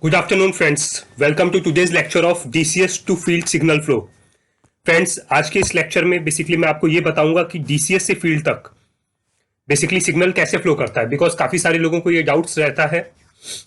Good afternoon, friends. Welcome to today's lecture of DCS to Field Signal Flow. Friends, आज के इस lecture में basically मैं आपको ये बताऊंगा कि DCS से फील्ड तक बेसिकली सिग्नल कैसे फ्लो करता है। बिकॉज काफ़ी सारे लोगों को ये डाउट्स रहता है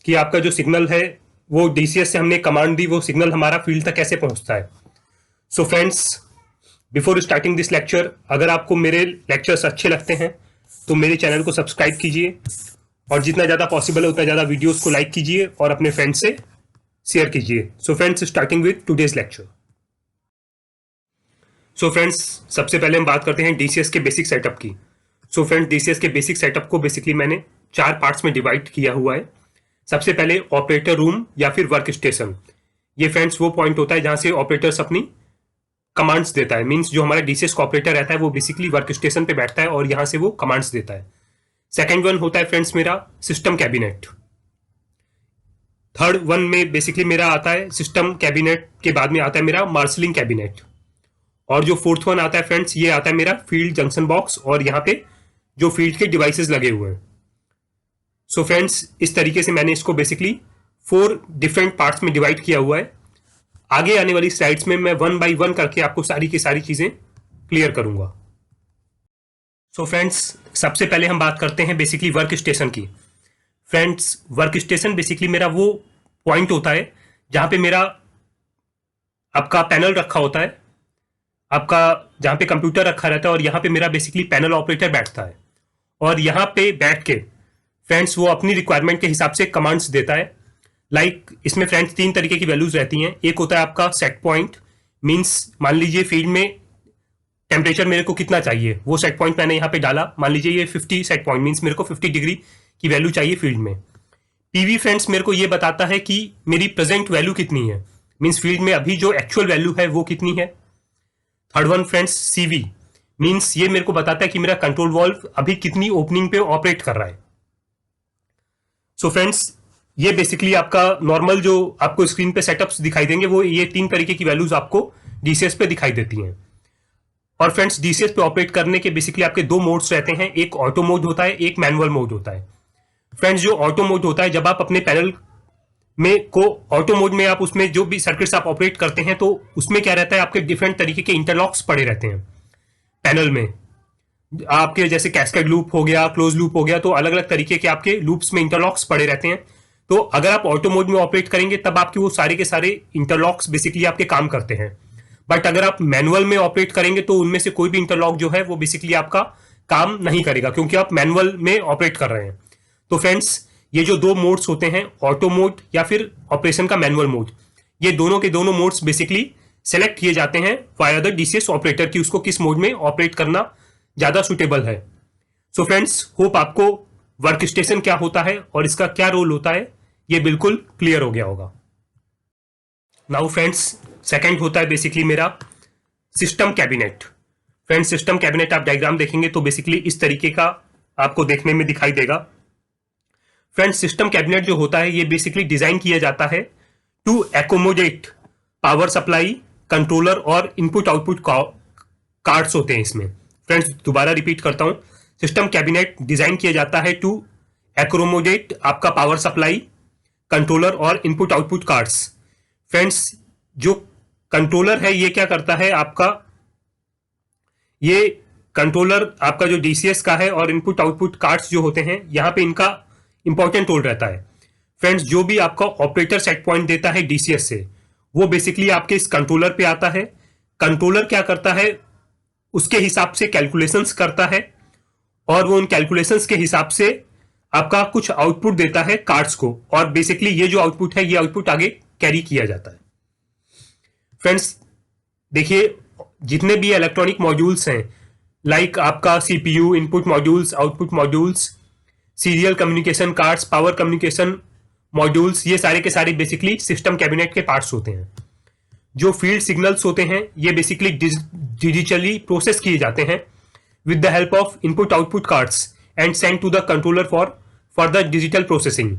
कि आपका जो सिग्नल है वो DCS से हमने कमांड दी, वो सिग्नल हमारा फील्ड तक कैसे पहुंचता है। So friends, before starting this lecture, अगर आपको मेरे लेक्चर्स अच्छे लगते हैं तो मेरे चैनल को सब्सक्राइब कीजिए और जितना ज़्यादा पॉसिबल है उतना ज़्यादा वीडियोस को लाइक कीजिए और अपने फ्रेंड्स से शेयर कीजिए। So friends, starting with today's lecture. So friends, सबसे पहले हम बात करते हैं DCS के बेसिक सेटअप की। सो फ्रेंड्स, DCS के बेसिक सेटअप को बेसिकली मैंने 4 पार्ट्स में डिवाइड किया हुआ है। सबसे पहले ऑपरेटर रूम या फिर वर्क स्टेशन। ये फ्रेंड्स वो पॉइंट होता है जहां से ऑपरेटर्स अपनी कमांड्स देता है। मीन्स जो हमारा DCS का ऑपरेटर रहता है वो बेसिकली वर्क स्टेशन पे बैठता है और यहाँ से वो कमांड्स देता है। सेकेंड वन होता है फ्रेंड्स मेरा सिस्टम कैबिनेट। थर्ड वन में बेसिकली मेरा आता है सिस्टम कैबिनेट के बाद में आता है मेरा मार्शलिंग कैबिनेट। और जो फोर्थ वन आता है फ्रेंड्स, ये आता है मेरा फील्ड जंक्शन बॉक्स और यहाँ पे जो फील्ड के डिवाइसेस लगे हुए हैं। सो फ्रेंड्स, इस तरीके से मैंने इसको बेसिकली 4 डिफरेंट पार्ट्स में डिवाइड किया हुआ है। आगे आने वाली स्लाइड्स में मैं 1 बाय 1 करके आपको सारी की सारी चीजें क्लियर करूंगा। सो फ्रेंड्स, सबसे पहले हम बात करते हैं बेसिकली वर्क स्टेशन की। फ्रेंड्स, वर्क स्टेशन बेसिकली मेरा वो पॉइंट होता है जहां पे मेरा आपका पैनल रखा होता है, आपका जहां पे कंप्यूटर रखा रहता है और यहाँ पे मेरा बेसिकली पैनल ऑपरेटर बैठता है। और यहाँ पे बैठ के फ्रेंड्स वो अपनी रिक्वायरमेंट के हिसाब से कमांड्स देता है। इसमें फ्रेंड्स 3 तरीके की वैल्यूज रहती हैं। एक होता है आपका सेट पॉइंट, मीन्स मान लीजिए फील्ड में टेम्परेचर मेरे को कितना चाहिए, वो सेट पॉइंट मैंने यहाँ पे डाला। मान लीजिए ये 50 सेट पॉइंट, मीन्स मेरे को 50 डिग्री की वैल्यू चाहिए फील्ड में। पीवी फ्रेंड्स मेरे को ये बताता है कि मेरी प्रेजेंट वैल्यू कितनी है, मीन्स फील्ड में अभी जो एक्चुअल वैल्यू है वो कितनी है। Third one friends CV, means ये मेरे को बताता है कि मेरा कंट्रोल वॉल्व अभी कितनी ओपनिंग पे ऑपरेट कर रहा है। सो फ्रेंड्स, ये बेसिकली आपका नॉर्मल जो आपको स्क्रीन पे सेटअप्स दिखाई देंगे वो ये 3 तरीके की वैल्यूज आपको DCS पे दिखाई देती हैं। और फ्रेंड्स, DCS पे ऑपरेट करने के बेसिकली आपके 2 मोड्स रहते हैं, एक ऑटो मोड होता है, एक मैनुअल मोड होता है। फ्रेंड्स, जो ऑटो मोड होता है, जब आप अपने पैनल में को ऑटो मोड में आप उसमें जो भी सर्किट्स आप ऑपरेट करते हैं तो उसमें क्या रहता है, आपके डिफरेंट तरीके के इंटरलॉक्स पड़े रहते हैं पैनल में। आपके जैसे कैस्केड लूप हो गया, क्लोज लूप हो गया, तो अलग अलग तरीके के आपके लूप्स में इंटरलॉक्स पड़े रहते हैं। तो अगर आप ऑटो मोड में ऑपरेट करेंगे तब आपके वो सारे के सारे इंटरलॉक्स बेसिकली आपके काम करते हैं। बट अगर आप मैनुअल में ऑपरेट करेंगे तो उनमें से कोई भी इंटरलॉक जो है वो बेसिकली आपका काम नहीं करेगा, क्योंकि आप मैनुअल में ऑपरेट कर रहे हैं। तो फ्रेंड्स, ये जो 2 मोड्स होते हैं, ऑटो मोड या फिर ऑपरेशन का मैनुअल मोड, ये दोनों के दोनों मोड्स बेसिकली सेलेक्ट किए जाते हैं वाया द DCS ऑपरेटर की उसको किस मोड में ऑपरेट करना ज्यादा सुटेबल है। सो फ्रेंड्स, होप आपको वर्क स्टेशन क्या होता है और इसका क्या रोल होता है ये बिल्कुल क्लियर हो गया होगा। नाउ फ्रेंड्स, सेकंड होता है बेसिकली मेरा system cabinet. Friends, system cabinet आप डायग्राम देखेंगे तो बेसिकली इस तरीके का आपको देखने में दिखाई देगा। फ्रेंड्स, सिस्टम कैबिनेट जो होता है ये बेसिकली डिजाइन किया जाता है to accommodate power supply, controller और इनपुट आउटपुट कार्ड्स होते हैं इसमें। फ्रेंड्स, दोबारा रिपीट करता हूं, सिस्टम कैबिनेट डिजाइन किया जाता है टू एकोमोडेट आपका पावर सप्लाई, कंट्रोलर और इनपुट आउटपुट कार्ड्स। फ्रेंड्स, जो कंट्रोलर है ये क्या करता है, आपका ये कंट्रोलर आपका जो DCS का है और इनपुट आउटपुट कार्ड्स जो होते हैं यहाँ पे इनका इंपॉर्टेंट रोल रहता है। फ्रेंड्स, जो भी आपका ऑपरेटर सेट पॉइंट देता है DCS से वो बेसिकली आपके इस कंट्रोलर पे आता है। कंट्रोलर क्या करता है, उसके हिसाब से कैलकुलेशंस करता है और वो उन कैलकुलेशंस के हिसाब से आपका कुछ आउटपुट देता है कार्ड्स को, और बेसिकली ये जो आउटपुट है ये आउटपुट आगे कैरी किया जाता है। फ्रेंड्स, देखिए जितने भी इलेक्ट्रॉनिक मॉड्यूल्स हैं, लाइक आपका CPU, input modules, output modules, serial communication cards, power communication modules, ये सारे के सारे बेसिकली सिस्टम कैबिनेट के पार्ट्स होते हैं। जो फील्ड सिग्नल्स होते हैं ये बेसिकली डिजिटली प्रोसेस किए जाते हैं with the help of input output cards and send to the controller for further digital processing.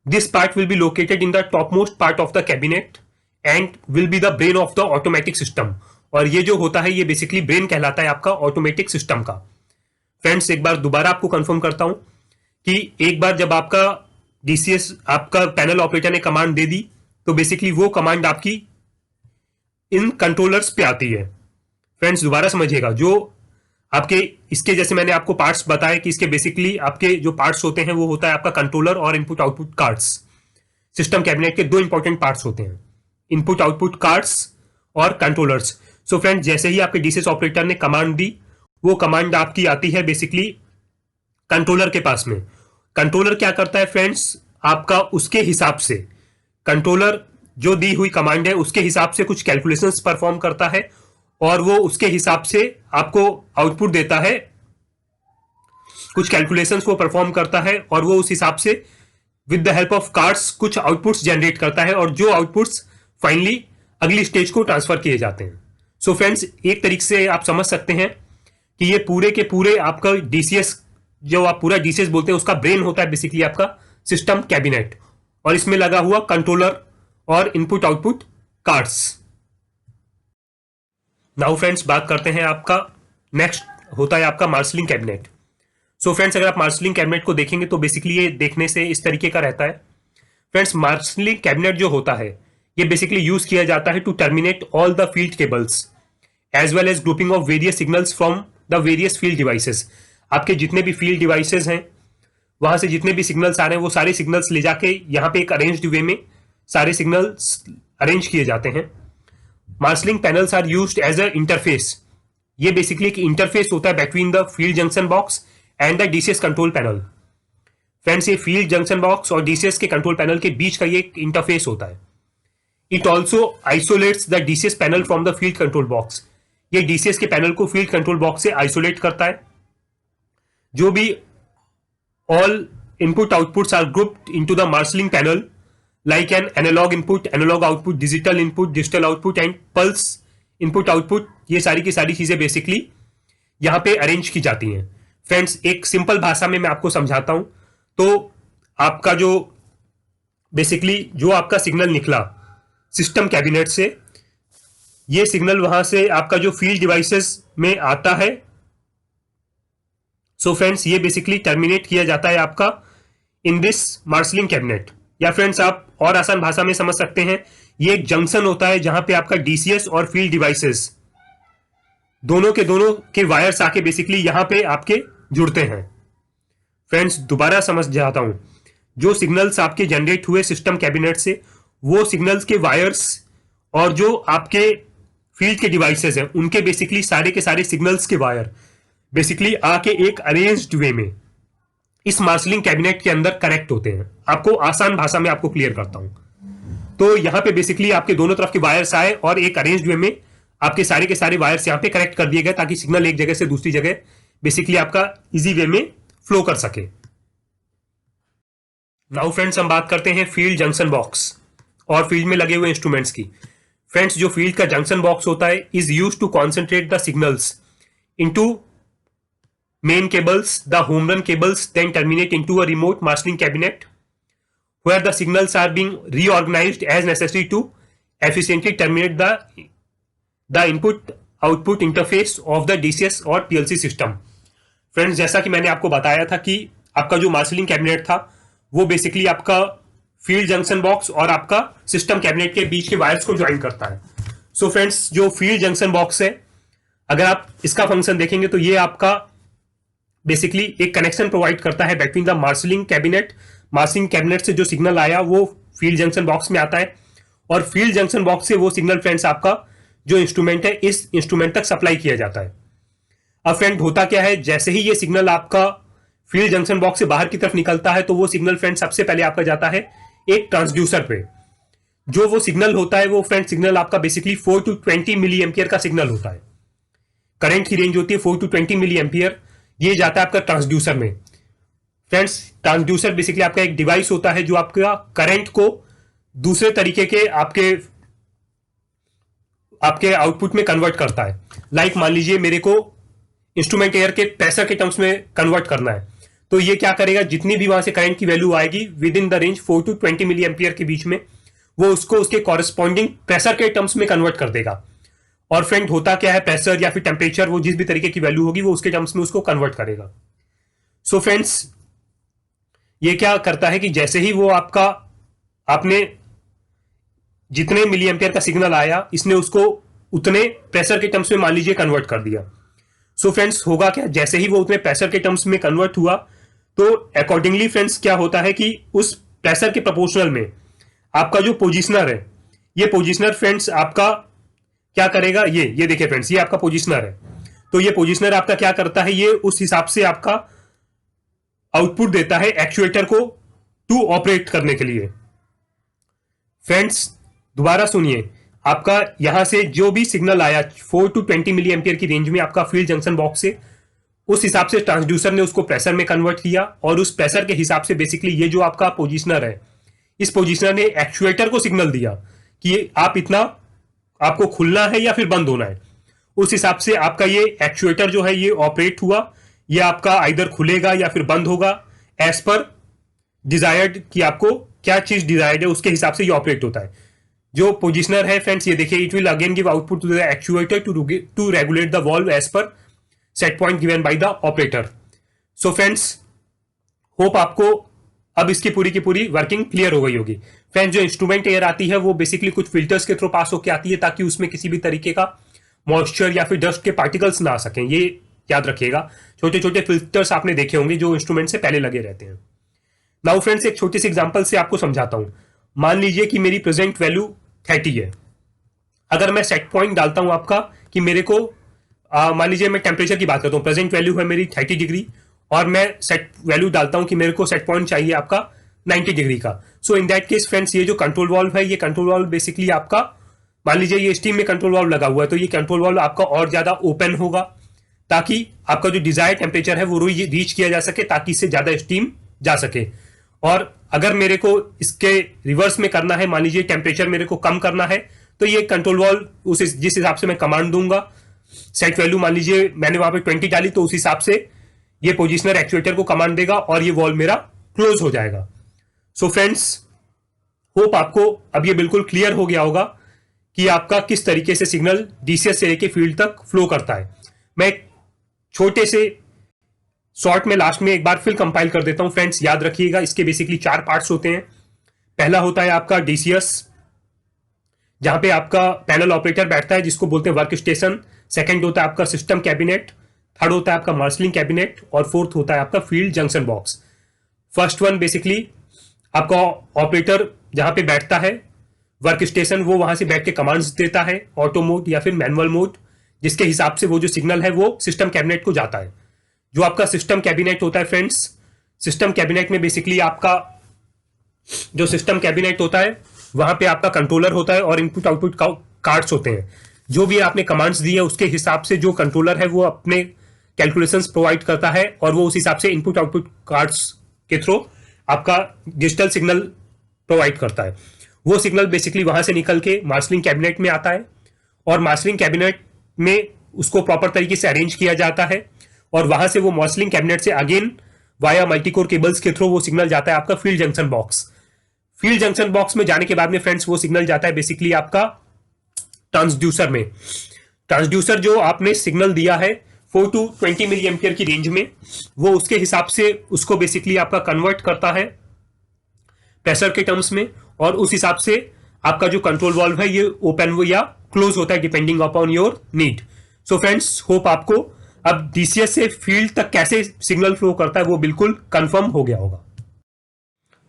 This part will be located in the topmost part of the cabinet and will be the brain of the automatic system। और ये जो होता है ये basically brain कहलाता है आपका automatic system का। फ्रेंड्स, एक बार दोबारा आपको कंफर्म करता हूं कि एक बार जब आपका डीसीएस आपका पैनल ऑपरेटर ने कमांड दे दी तो बेसिकली वो कमांड आपकी इन कंट्रोलर्स पे आती है। फ्रेंड्स दोबारा समझिएगा, जो आपके इसके जैसे मैंने आपको पार्ट्स बताए कि इसके बेसिकली आपके जो पार्ट्स होते हैं वो होता है आपका कंट्रोलर और input output cards. System cabinet के दो इंपॉर्टेंट पार्ट्स होते हैं, इनपुट आउटपुट कार्ड्स और कंट्रोलर्स। सो फ्रेंड्स जैसे ही आपके डीसीएस ऑपरेटर ने कमांड दी, वो कमांड आपकी आती है बेसिकली कंट्रोलर के पास में। कंट्रोलर क्या करता है फ्रेंड्स, आपका उसके हिसाब से कंट्रोलर जो दी हुई कमांड है उसके हिसाब से कुछ कैलकुलेशंस परफॉर्म करता है और वो उसके हिसाब से आपको आउटपुट देता है, कुछ कैलकुलेशंस को परफॉर्म करता है और वो उस हिसाब से with the help of cards कुछ आउटपुट्स जनरेट करता है और जो आउटपुट्स फाइनली अगली स्टेज को ट्रांसफर किए जाते हैं। सो फ्रेंड्स एक तरीके से आप समझ सकते हैं कि ये पूरे के पूरे आपका डीसीएस, जो आप पूरा डीसीएस बोलते हैं, उसका ब्रेन होता है बेसिकली आपका सिस्टम कैबिनेट, और इसमें लगा हुआ कंट्रोलर और input output cards. Now friends बात करते हैं आपका नेक्स्ट होता है आपका मार्शलिंग कैबिनेट। सो फ्रेंड्स अगर आप मार्शलिंग कैबिनेट को देखेंगे तो बेसिकली ये देखने से इस तरीके का रहता है। फ्रेंड्स मार्शलिंग कैबिनेट जो होता है ये बेसिकली यूज किया जाता है to terminate all the field cables as well as grouping of various signals from the various field devices. आपके जितने भी फील्ड डिवाइसेस हैं वहां से जितने भी सिग्नल्स आ रहे हैं वो सारे सिग्नल्स ले जाके यहाँ पे एक अरेंज्ड वे में सारे सिग्नल्स अरेंज किए जाते हैं। Marshalling panels are used as a interface. ये बेसिकली एक इंटरफेस होता है between the field junction box and the DCS control panel. Friends ये फील्ड जंक्शन बॉक्स और डीसीएस के कंट्रोल पैनल के बीच का ये एक इंटरफेस होता है। It also isolates the DCS panel from the field control box. ये डीसीएस के पैनल को फील्ड कंट्रोल बॉक्स से आइसोलेट करता है। जो भी all input outputs are grouped into the marshalling panel like an analog input, analog output, digital input, digital output and pulse input output, ये सारी की सारी चीजें बेसिकली यहां पे अरेंज की जाती हैं। फ्रेंड्स एक सिंपल भाषा में मैं आपको समझाता हूं तो आपका जो बेसिकली जो आपका सिग्नल निकला सिस्टम कैबिनेट से, ये सिग्नल वहां से आपका जो फील्ड डिवाइसेस में आता है। सो फ्रेंड्स ये बेसिकली टर्मिनेट किया जाता है आपका इन दिस मार्शलिंग कैबिनेट, या फ्रेंड्स आप और आसान भाषा में समझ सकते हैं ये एक जंक्शन होता है जहां पे आपका डीसीएस और फील्ड डिवाइसेस दोनों के वायर्स आके बेसिकली यहां पे आपके जुड़ते हैं। फ्रेंड्स दोबारा समझ जाता हूं, जो सिग्नल्स आपके जनरेट हुए सिस्टम कैबिनेट से वो सिग्नल्स के वायर्स और जो आपके फील्ड के डिवाइसेस हैं उनके बेसिकली सारे के सारे सिग्नल्स के वायर बेसिकली आके एक अरेंज्ड वे में इस मार्शलिंग कैबिनेट के अंदर कनेक्ट होते हैं। आपको आसान भाषा में आपको क्लियर करता हूं तो यहां पे बेसिकली आपके दोनों तरफ के वायर्स आए और एक अरेंज्ड वे में आपके सारे के सारे वायर्स यहां पे कनेक्ट कर दिए गए ताकि सिग्नल एक जगह से दूसरी जगह बेसिकली आपका इजी वे में फ्लो कर सके। नाउ फ्रेंड्स हम बात करते हैं फील्ड जंक्शन बॉक्स और फील्ड में लगे हुए इंस्ट्रूमेंट्स की। फ्रेंड्स जो फील्ड का जंक्शन बॉक्स होता है is used to concentrate the signals into main cables, the home run cables then terminate into a remote marshalling cabinet where the signals are being reorganized as necessary to efficiently terminate the input output interface of the DCS और PLC system। Friends जैसा कि मैंने आपको बताया था कि आपका जो मार्शलिंग कैबिनेट था वो बेसिकली आपका फील्ड जंक्शन बॉक्स और आपका सिस्टम कैबिनेट के बीच के वायर्स को ज्वाइन करता है। सो फ्रेंड्स जो फील्ड जंक्शन बॉक्स है अगर आप इसका फंक्शन देखेंगे तो ये आपका बेसिकली एक कनेक्शन प्रोवाइड करता है बिटवीन द मार्शलिंग कैबिनेट से जो सिग्नल आया वो फील्ड जंक्शन बॉक्स में आता है और फील्ड जंक्शन बॉक्स से वो सिग्नल फ्रेंड्स आपका जो इंस्ट्रूमेंट है इस इंस्ट्रूमेंट तक सप्लाई किया जाता है। अब फ्रेंड होता क्या है, जैसे ही ये सिग्नल आपका फील्ड जंक्शन बॉक्स से बाहर की तरफ निकलता है तो वो सिग्नल फ्रेंड सबसे पहले आपका जाता है एक ट्रांसड्यूसर पे। जो वो सिग्नल होता है वो फ्रेंड सिग्नल आपका बेसिकली 4 to 20 मिली एम्पियर का सिग्नल होता है। करंट की रेंज होती है 4 to 20 मिली एम्पियर। ये जाता है आपका ट्रांसड्यूसर में। फ्रेंड्स ट्रांसड्यूसर बेसिकली आपका एक डिवाइस होता है जो आपका करंट को दूसरे तरीके के आपके आउटपुट में कन्वर्ट करता है। लाइक मान लीजिए मेरे को इंस्ट्रूमेंट एयर के प्रेशर के टर्म्स में कन्वर्ट करना है तो ये क्या करेगा, जितनी भी वहां से करंट की वैल्यू आएगी within the range 4 to 20 milliampere के बीच में वो उसको उसके कॉरेस्पॉन्डिंग प्रेशर के टर्म्स में कन्वर्ट कर देगा। और फ्रेंड होता क्या है, प्रेशर या फिर टेम्परेचर वो जिस भी तरीके की वैल्यू होगी वो उसके टर्म्स में उसको कन्वर्ट करेगा। सो फ्रेंड्स ये क्या करता है कि जैसे ही वो आपने जितने मिली एम्पियर का सिग्नल आया, इसने उसको उतने प्रेशर के टर्म्स में मान लीजिए कन्वर्ट कर दिया। सो फ्रेंड्स होगा क्या, जैसे ही वो उतने प्रेशर के टर्म्स में कन्वर्ट हुआ, तो अकॉर्डिंगली फ्रेंड्स क्या होता है कि उस प्रेशर के प्रोपोर्शनल में आपका जो पोजिशनर है, ये पोजिशनर फ्रेंड्स आपका क्या करेगा, ये देखिए फ्रेंड्स, ये आपका पोजिशनर है। तो ये पोजिशनर आपका क्या करता है, ये उस हिसाब से आपका आउटपुट देता है एक्चुएटर को टू ऑपरेट करने के लिए। फ्रेंड्स दोबारा सुनिए, आपका यहां से जो भी सिग्नल आया 4 to 20 मिली एम्पियर की रेंज में आपका फील्ड जंक्शन बॉक्स से, उस हिसाब से ट्रांसड्यूसर ने उसको प्रेशर में कन्वर्ट किया, और उस प्रेशर के हिसाब से बेसिकली ये जो आपका पोजिशनर है, इस पोजिशनर ने एक्चुएटर को सिग्नल दिया कि आप इतना आपको खुलना है या फिर बंद होना है। उस हिसाब से आपका ये एक्चुएटर जो है ये ऑपरेट हुआ, ये आपका आइदर खुलेगा या फिर बंद होगा एज पर डिजायर्ड, कि आपको क्या चीज डिजायर्ड है उसके हिसाब से ये ऑपरेट होता है। जो पोजिशनर है फ्रेंड्स, ये देखिए, it will again give output to the actuator to regulate the valve as per set point given by the operator. So friends hope आपको अब इसकी पूरी की पूरी वर्किंग क्लियर हो गई होगी। फ्रेंड्स जो इंस्ट्रूमेंट एयर आती है वो बेसिकली कुछ फिल्टर्स के थ्रू पास होकर आती है, ताकि उसमें किसी भी तरीके का मॉइस्चर या फिर डस्ट के पार्टिकल्स ना आ सकें। ये याद रखिएगा, छोटे छोटे फिल्टर्स आपने देखे होंगे जो इंस्ट्रूमेंट से पहले लगे रहते हैं। नाउ फ्रेंड्स एक छोटी सी एग्जांपल से आपको समझाता हूं। मान लीजिए कि मेरी प्रेजेंट वैल्यू 30 है। अगर मैं सेट पॉइंट डालता हूं आपका कि मेरे को मान लीजिए मैं टेम्परेचर की बात करता हूं, प्रेजेंट वैल्यू है मेरी 30 डिग्री, और मैं सेट वैल्यू डालता हूं कि मेरे को सेट पॉइंट चाहिए आपका 90 डिग्री का। सो इन दैट केस फ्रेंड्स, ये जो कंट्रोल वाल्व है, ये कंट्रोल वाल्व बेसिकली आपका, मान लीजिए ये स्टीम में कंट्रोल वाल्व लगा हुआ है, तो ये कंट्रोल वाल्व आपका और ज्यादा ओपन होगा, ताकि आपका जो डिजायर टेम्परेचर है वो रीच किया जा सके, ताकि इससे ज्यादा स्टीम जा सके। और अगर मेरे को इसके रिवर्स में करना है, मान लीजिए टेम्परेचर मेरे को कम करना है, तो ये कंट्रोल वाल्व जिस हिसाब से मैं कमांड दूंगा, सेट वैल्यू मान लीजिए मैंने वहां पे 20 डाली, तो उस हिसाब से ये पोजिशनर एक्चुएटर को कमांड देगा और ये वॉल्व मेरा क्लोज हो जाएगा। सो फ्रेंड्स होप आपको अब ये बिल्कुल क्लियर हो गया होगा कि आपका किस तरीके से सिग्नल डीसीएस से लेके फील्ड तक फ्लो करता है। मैं छोटे से शॉर्ट में लास्ट में एक बार फिर कंपाइल कर देता हूं। फ्रेंड्स याद रखिएगा, इसके बेसिकली 4 पार्ट्स होते हैं। पहला होता है आपका डीसीएस, जहां पे आपका पैनल ऑपरेटर बैठता है, जिसको बोलते हैं वर्क स्टेशन। सेकेंड होता है आपका सिस्टम कैबिनेट, थर्ड होता है आपका मार्शलिंग कैबिनेट, और फोर्थ होता है आपका field junction box. First one basically आपका ऑपरेटर जहां पे बैठता है वर्क स्टेशन, वो वहां से बैठ के कमांड्स देता है, ऑटो मोड या फिर मैनुअल मोड, जिसके हिसाब से वो जो सिग्नल है वो सिस्टम कैबिनेट को जाता है। जो आपका सिस्टम कैबिनेट होता है फ्रेंड्स, सिस्टम कैबिनेट में बेसिकली आपका जो सिस्टम कैबिनेट होता है, वहां पे आपका कंट्रोलर होता है और इनपुट आउटपुट कार्ड्स होते हैं। जो भी आपने कमांड्स दी है उसके हिसाब से जो कंट्रोलर है वो अपने कैलकुलेशंस प्रोवाइड करता है, और वो उस हिसाब से इनपुट आउटपुट कार्ड्स के थ्रू आपका डिजिटल सिग्नल प्रोवाइड करता है। वो सिग्नल बेसिकली वहां से निकल के मार्शलिंग कैबिनेट में आता है, और मार्शलिंग कैबिनेट में उसको प्रॉपर तरीके से अरेंज किया जाता है, और वहां से वो मार्शलिंग कैबिनेट से अगेन वाया मल्टीकोर केबल्स के थ्रू वो सिग्नल जाता है आपका field junction box. Field junction box में जाने के बाद में फ्रेंड्स वो सिग्नल जाता है बेसिकली आपका ट्रांसड्यूसर में। ट्रांसड्यूसर जो आपने सिग्नल दिया है 4 to 20 मिली एम्पियर की रेंज में, वो उसके हिसाब से उसको बेसिकली आपका कन्वर्ट करता है प्रेशर के टर्म्स में, और उस हिसाब से आपका जो कंट्रोल वाल्व है ये ओपन या क्लोज होता है depending upon your need. So friends hope आपको अब डीसीएस से फील्ड तक कैसे सिग्नल फ्लो करता है वो बिल्कुल कंफर्म हो गया होगा।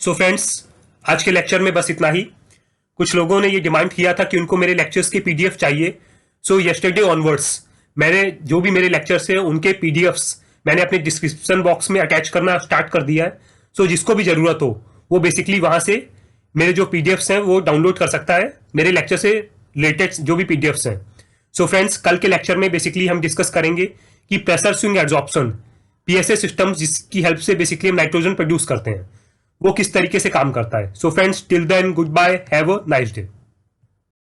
सो फ्रेंड्स आज के लेक्चर में बस इतना ही। कुछ लोगों ने ये डिमांड किया था कि उनको मेरे लेक्चर्स की पीडीएफ चाहिए। सो यस्टरडे ऑनवर्ड्स मैंने जो भी मेरे लेक्चर्स है उनके पीडीएफ्स मैंने अपने डिस्क्रिप्शन बॉक्स में अटैच करना स्टार्ट कर दिया है। सो जिसको भी जरूरत हो वो बेसिकली वहां से मेरे जो पीडीएफ्स हैं वो डाउनलोड कर सकता है, मेरे लेक्चर से रिलेटेड जो भी पीडीएफ्स हैं। सो फ्रेंड्स कल के लेक्चर में बेसिकली हम डिस्कस करेंगे कि pressure swing adsorption PSA system, जिसकी हेल्प से बेसिकली हम नाइट्रोजन प्रोड्यूस करते हैं, वो किस तरीके से काम करता है। So friends till then goodbye, have a nice day.